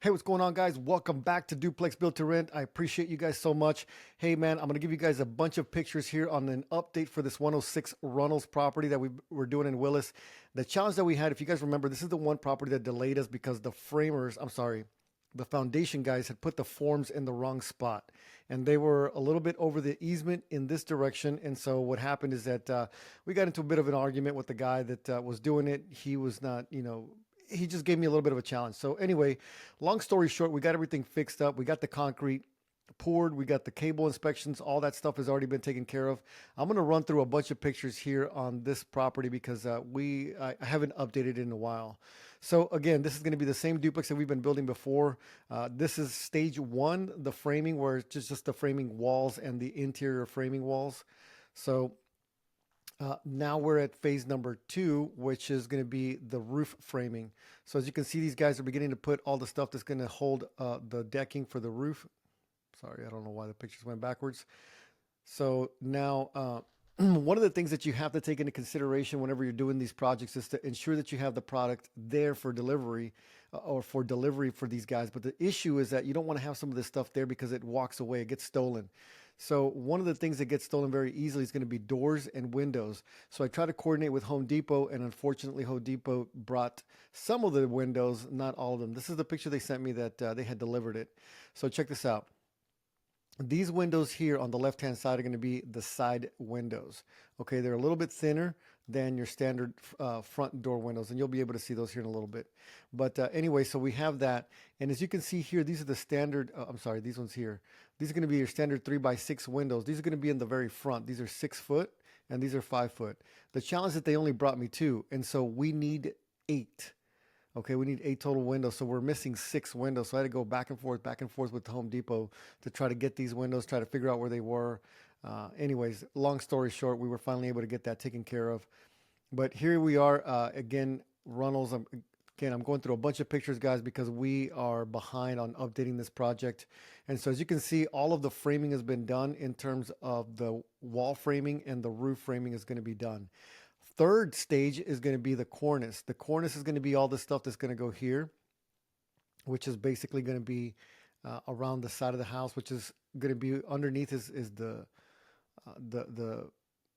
Hey, what's going on, guys? Welcome back to Duplex Built to Rent. I appreciate you guys so much. Hey, man, I'm going to give you guys a bunch of pictures here on an update for this 106 Runnels property that we're doing in Willis. The challenge that we had, if you guys remember, this is the one property that delayed us because the foundation guys had put the forms in the wrong spot. And they were a little bit over the easement in this direction. And so what happened is that we got into a bit of an argument with the guy that was doing it. He was not, he just gave me a little bit of a challenge. So anyway, long story short, we got everything fixed up. We got the concrete poured. We got the cable inspections. All that stuff has already been taken care of. I'm going to run through a bunch of pictures here on this property because I haven't updated it in a while. So again, this is going to be the same duplex that we've been building before. This is stage one, the framing, where it's just the framing walls and the interior framing walls. So now we're at phase number two, which is going to be the roof framing. So as you can see, these guys are beginning to put all the stuff that's going to hold the decking for the roof. Sorry, I don't know why the pictures went backwards. So now one of the things that you have to take into consideration whenever you're doing these projects is to ensure that you have the product there for delivery or for delivery for these guys. But the issue is that you don't want to have some of this stuff there because it walks away, it gets stolen. So one of the things that gets stolen very easily is going to be doors and windows. So I try to coordinate with Home Depot, and unfortunately Home Depot brought some of the windows, not all of them. This is the picture they sent me that they had delivered it. So check this out. These windows here on the left-hand side are going to be the side windows. Okay, they're a little bit thinner than your standard front door windows, and you'll be able to see those here in a little bit. But anyway, so we have that. And as you can see here, these are the standard, I'm sorry, these ones here. These are going to be your standard 3x6 windows. These are going to be in the very front. These are 6 foot, and these are 5 foot. The challenge is that they only brought me 2, and so we need 8. Okay, we need 8 total windows, so we're missing 6 windows. So I had to go back and forth with Home Depot to try to get these windows, try to figure out where they were. Anyways, long story short, we were finally able to get that taken care of. But here we are again, Runnels. I'm going through a bunch of pictures, guys, because we are behind on updating this project. And so as you can see, all of the framing has been done in terms of the wall framing, and the roof framing is going to be done. Third stage is going to be the cornice. The cornice is going to be all the stuff that's going to go here, which is basically going to be around the side of the house, which is going to be underneath is the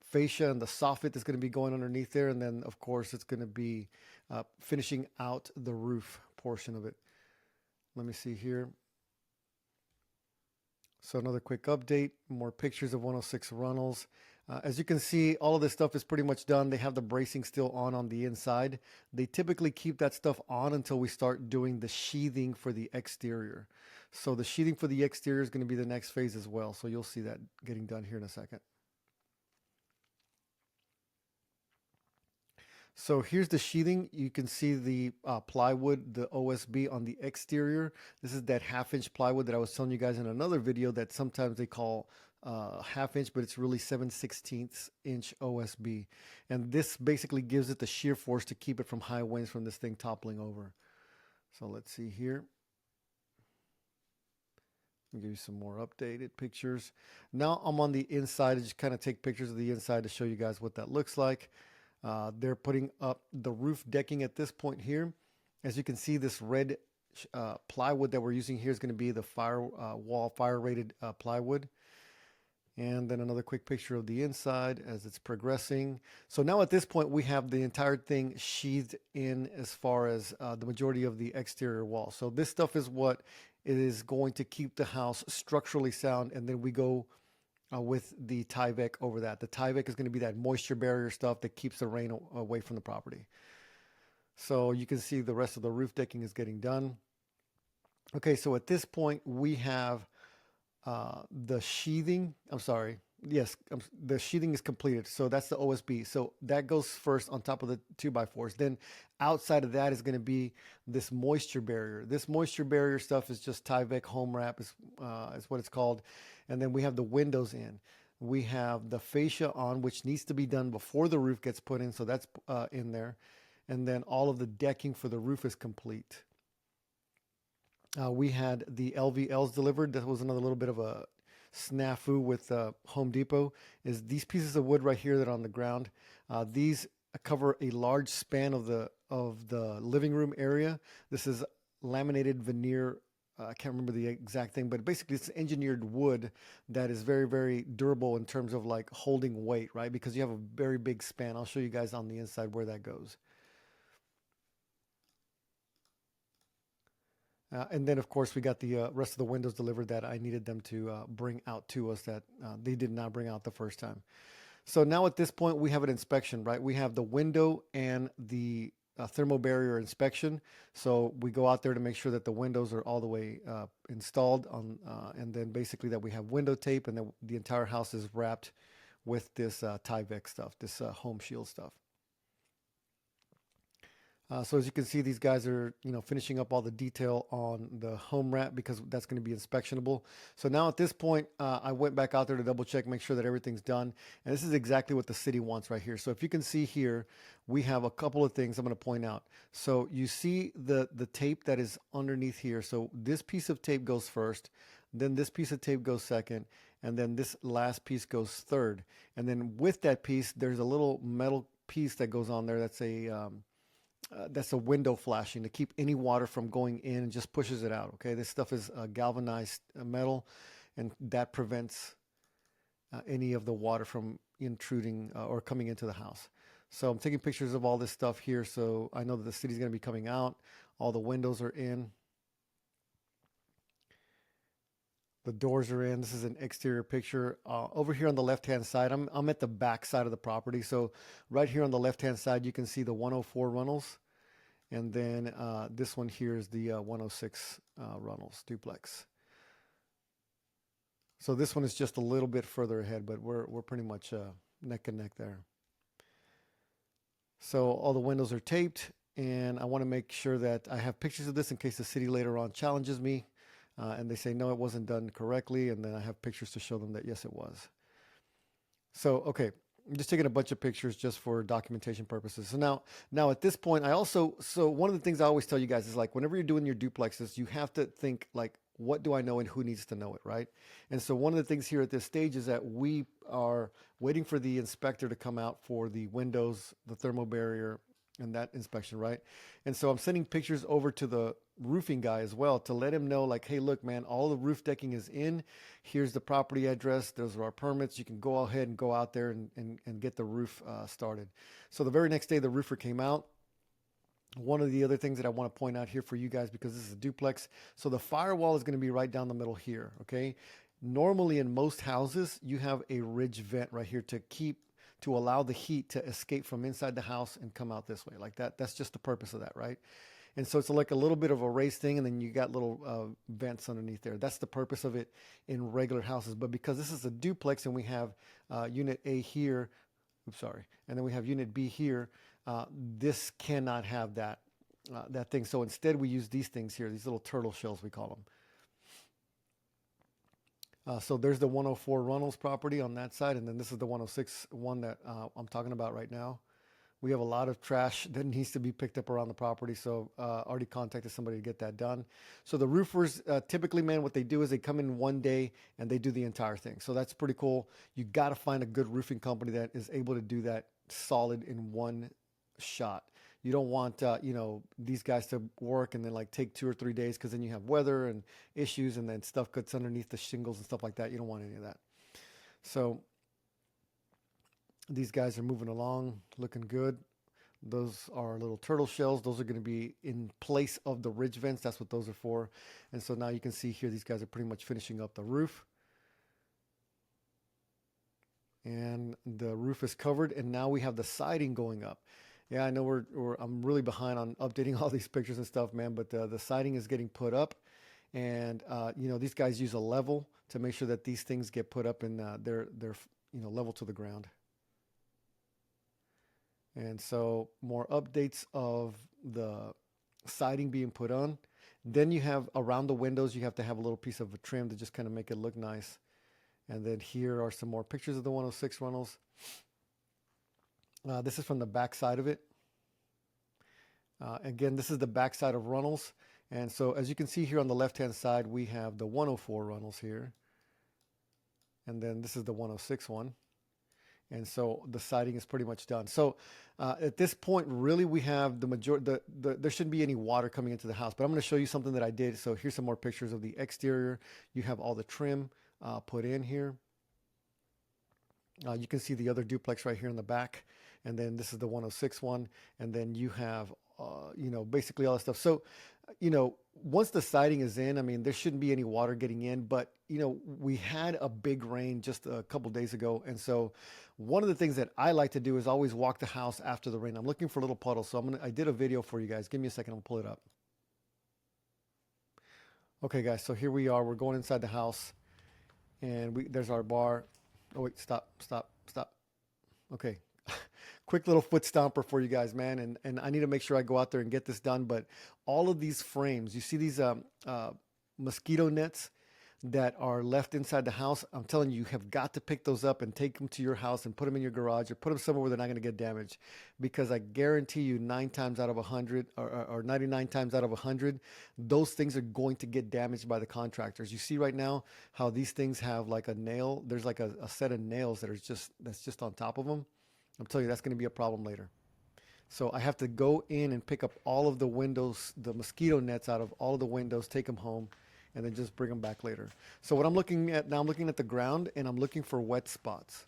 fascia and the soffit that's going to be going underneath there. And then, of course, it's going to be finishing out the roof portion of it. Let me see here. So another quick update, more pictures of 106 Runnels. As you can see, all of this stuff is pretty much done. They have the bracing still on the inside. They typically keep that stuff on until we start doing the sheathing for the exterior. So the sheathing for the exterior is going to be the next phase as well. So you'll see that getting done here in a second. So here's the sheathing. You can see the plywood, the OSB on the exterior. This is that 1/2 inch plywood that I was telling you guys in another video that sometimes they call 1/2 inch, but it's really 7/16 inch OSB. And this basically gives it the shear force to keep it from high winds from this thing toppling over. So let's see here. I'll give you some more updated pictures. Now I'm on the inside. I just kind of take pictures of the inside to show you guys what that looks like. They're putting up the roof decking at this point here. As you can see, this red plywood that we're using here is going to be the firewall fire rated plywood. And then another quick picture of the inside as it's progressing. So now at this point, we have the entire thing sheathed in as far as the majority of the exterior wall. So this stuff is what is going to keep the house structurally sound. And then we go with the Tyvek over that. The Tyvek is going to be that moisture barrier stuff that keeps the rain away from the property. So you can see the rest of the roof decking is getting done. Okay, so at this point, we have the sheathing. I'm sorry. Yes, the sheathing is completed. So that's the OSB. So that goes first on top of the 2x4s. Then outside of that is going to be this moisture barrier. This moisture barrier stuff is just Tyvek home wrap is what it's called. And then we have the windows in. We have the fascia on, which needs to be done before the roof gets put in. So that's in there. And then all of the decking for the roof is complete. We had the LVLs delivered. That was another little bit of a snafu with Home Depot. Is these pieces of wood right here that are on the ground. These cover a large span of the living room area. This is laminated veneer. I can't remember the exact thing, but basically it's engineered wood that is very, very durable in terms of like holding weight, right? Because you have a very big span. I'll show you guys on the inside where that goes. And then, of course, we got the rest of the windows delivered that I needed them to bring out to us that they did not bring out the first time. So now at this point, we have an inspection, right? We have the window and the thermal barrier inspection. So we go out there to make sure that the windows are all the way installed on, and then basically that we have window tape and that the entire house is wrapped with this Tyvek stuff, this home shield stuff. So as you can see, these guys are, finishing up all the detail on the home wrap because that's going to be inspectionable. So now at this point, I went back out there to double check, make sure that everything's done. And this is exactly what the city wants right here. So if you can see here, we have a couple of things I'm going to point out. So you see the tape that is underneath here. So this piece of tape goes first, then this piece of tape goes second, and then this last piece goes third. And then with that piece, there's a little metal piece that goes on there that's a window flashing to keep any water from going in and just pushes it out. Okay, this stuff is galvanized metal, and that prevents any of the water from intruding or coming into the house. So I'm taking pictures of all this stuff here, so I know that the city's going to be coming out. All the windows are in. The doors are in. This is an exterior picture. Over here on the left-hand side, I'm at the back side of the property. So right here on the left-hand side, you can see the 104 Runnels. And then this one here is the 106 Runnels Duplex. So this one is just a little bit further ahead, but we're pretty much neck and neck there. So all the windows are taped, and I want to make sure that I have pictures of this in case the city later on challenges me. And they say, no, it wasn't done correctly. And then I have pictures to show them that, yes, it was. So, okay, I'm just taking a bunch of pictures just for documentation purposes. So now at this point, so one of the things I always tell you guys is like, whenever you're doing your duplexes, you have to think like, what do I know and who needs to know it, right? And so one of the things here at this stage is that we are waiting for the inspector to come out for the windows, the thermal barrier, and that inspection, right? And so I'm sending pictures over to the roofing guy as well to let him know like, hey, look, man, all the roof decking is in. Here's the property address. Those are our permits. You can go ahead and go out there and get the roof started. So the very next day, the roofer came out. One of the other things that I want to point out here for you guys, because this is a duplex, so the firewall is going to be right down the middle here, okay? Normally in most houses, you have a ridge vent right here to allow the heat to escape from inside the house and come out this way like that. That's just the purpose of that, right? And so it's like a little bit of a raised thing, and then you got little vents underneath there. That's the purpose of it in regular houses. But because this is a duplex and we have unit A here, and then we have unit B here, this cannot have that thing. So instead we use these things here, these little turtle shells we call them. So there's the 104 Runnels property on that side, and then this is the 106 one that I'm talking about right now. We have a lot of trash that needs to be picked up around the property, so already contacted somebody to get that done. So the roofers, typically, man, what they do is they come in one day and they do the entire thing. So that's pretty cool. You got to find a good roofing company that is able to do that solid in one shot. You don't want these guys to work and then like take 2 or 3 days, because then you have weather and issues and then stuff gets underneath the shingles and stuff like that. You don't want any of that. So these guys are moving along, looking good. Those are little turtle shells. Those are going to be in place of the ridge vents. That's what those are for. And so now you can see here, these guys are pretty much finishing up the roof. And the roof is covered, and now we have the siding going up. Yeah, I know I'm really behind on updating all these pictures and stuff, man, but the siding is getting put up, and these guys use a level to make sure that these things get put up and they're level to the ground. And so more updates of the siding being put on. Then you have around the windows, you have to have a little piece of a trim to just kind of make it look nice. And then here are some more pictures of the 106 Runnels. This is from the back side of it. Again, this is the back side of Runnels. And so as you can see here on the left-hand side, we have the 104 Runnels here. And then this is the 106 one. And so the siding is pretty much done. So at this point, really, we have the majority. There shouldn't be any water coming into the house. But I'm going to show you something that I did. So here's some more pictures of the exterior. You have all the trim put in here. You can see the other duplex right here in the back. And then this is the 106 one. And then you have, basically all that stuff. So, once the siding is in, I mean, there shouldn't be any water getting in. But, we had a big rain just a couple days ago. And so one of the things that I like to do is always walk the house after the rain. I'm looking for little puddles. So I did a video for you guys. Give me a second. I'll pull it up. Okay, guys. So here we are. We're going inside the house. And there's our bar. Oh, wait, stop. Okay. Quick little foot stomper for you guys, man. And I need to make sure I go out there and get this done. But all of these frames, you see these mosquito nets that are left inside the house. I'm telling you, you have got to pick those up and take them to your house and put them in your garage or put them somewhere where they're not going to get damaged. Because I guarantee you 9 times out of 100 or 99 times out of 100, those things are going to get damaged by the contractors. You see right now how these things have like a nail. There's like a set of nails that's just on top of them. I'm telling you, that's going to be a problem later. So I have to go in and pick up all of the windows, the mosquito nets out of all of the windows, take them home, and then just bring them back later. So what I'm looking at now, I'm looking at the ground, and I'm looking for wet spots.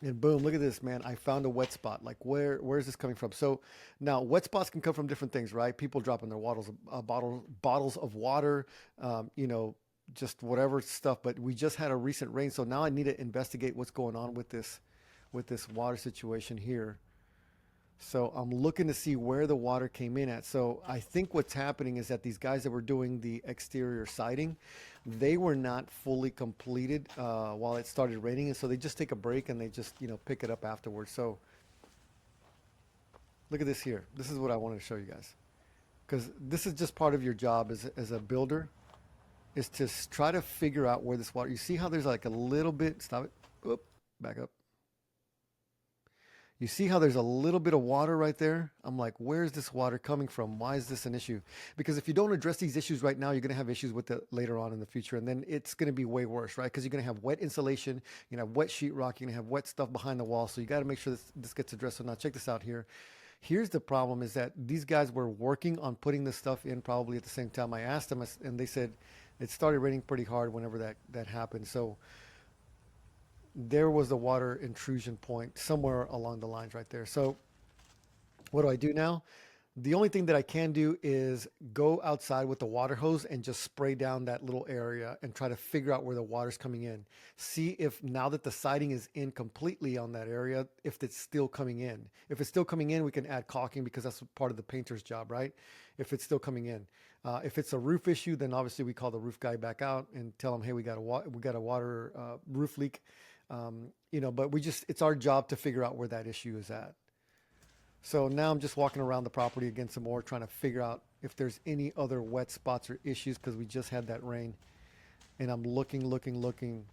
And boom, look at this, man. I found a wet spot. Like, where is this coming from? So now wet spots can come from different things, right? People dropping their bottles of water, just whatever stuff. But we just had a recent rain, so now I need to investigate what's going on with this water situation here. So I'm looking to see where the water came in at. So I think what's happening is that these guys that were doing the exterior siding, they were not fully completed while it started raining. And so they just take a break and they just, pick it up afterwards. So look at this here. This is what I wanted to show you guys. Because this is just part of your job as a builder, is to try to figure out where this water, you see how there's like a little bit, stop it, oop, back up. You see how there's a little bit of water right there? I'm like, where's this water coming from? Why is this an issue? Because if you don't address these issues right now, you're going to have issues with it later on in the future. And then it's going to be way worse, right? Because you're going to have wet insulation, you're going to have wet sheetrock, you're going to have wet stuff behind the wall. So you got to make sure this gets addressed. So now check this out here. Here's the problem, is that these guys were working on putting this stuff in probably at the same time. I asked them, and they said it started raining pretty hard whenever that happened. So there was the water intrusion point somewhere along the lines right there. So what do I do now? The only thing that I can do is go outside with the water hose and just spray down that little area and try to figure out where the water's coming in. See if now that the siding is in completely on that area, if it's still coming in. If it's still coming in, we can add caulking because that's part of the painter's job, right? If it's still coming in. If it's a roof issue, then obviously we call the roof guy back out and tell him, hey, we got a water roof leak. But it's our job to figure out where that issue is at. So now I'm just walking around the property again some more, trying to figure out if there's any other wet spots or issues, because we just had that rain. And I'm looking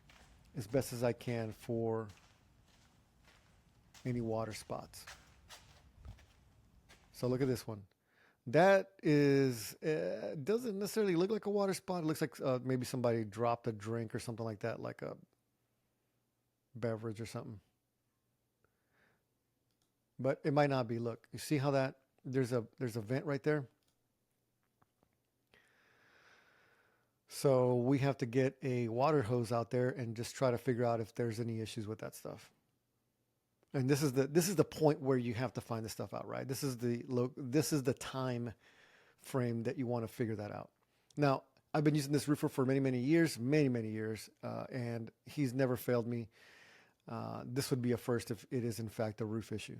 as best as I can for any water spots. So look at this one. That doesn't necessarily look like a water spot. It looks like maybe somebody dropped a drink or something like that, like a beverage or something. But it might not be. Look, you see how there's a vent right there. So we have to get a water hose out there and just try to figure out if there's any issues with that stuff. And this is the point where you have to find the stuff out, right? This is the time frame that you want to figure that out. Now, I've been using this roofer for many years, and he's never failed me. This would be a first if it is in fact a roof issue.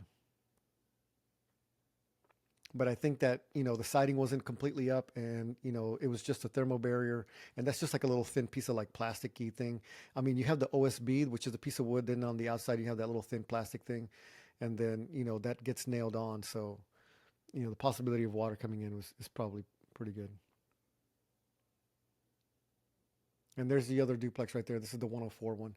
But I think that, the siding wasn't completely up, and, it was just a thermal barrier, and that's just like a little thin piece of like plasticky thing. I mean, you have the OSB, which is a piece of wood, then on the outside you have that little thin plastic thing, and then, that gets nailed on. So, the possibility of water coming in is probably pretty good. And there's the other duplex right there. This is the 104 one.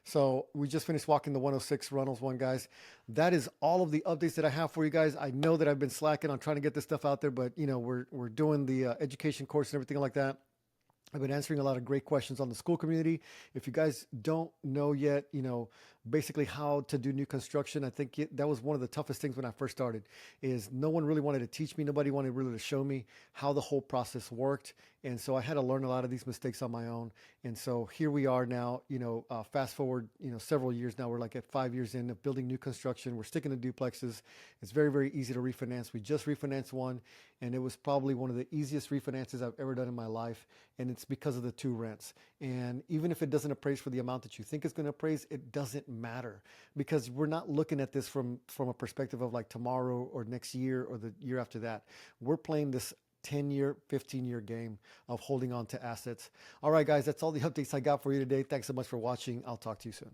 So we just finished walking the 106 Runnels one, guys. That is all of the updates that I have for you guys. I know that I've been slacking on trying to get this stuff out there, but we're doing the education course and everything like that. I've been answering a lot of great questions on the school community. If you guys don't know yet, basically how to do new construction, I think that was one of the toughest things when I first started. Is no one really wanted to teach me. Nobody wanted really to show me how the whole process worked, and so I had to learn a lot of these mistakes on my own. And so here we are now. Fast forward, several years now. We're like at 5 years in of building new construction. We're sticking to duplexes. It's very, very easy to refinance. We just refinanced one, and it was probably one of the easiest refinances I've ever done in my life. And it's because of the two rents. And even if it doesn't appraise for the amount that you think it's going to appraise, it doesn't matter, because we're not looking at this from a perspective of like tomorrow or next year or the year after that. We're playing this 10-year, 15-year game of holding on to assets. All right, guys, that's all the updates I got for you today. Thanks so much for watching. I'll talk to you soon.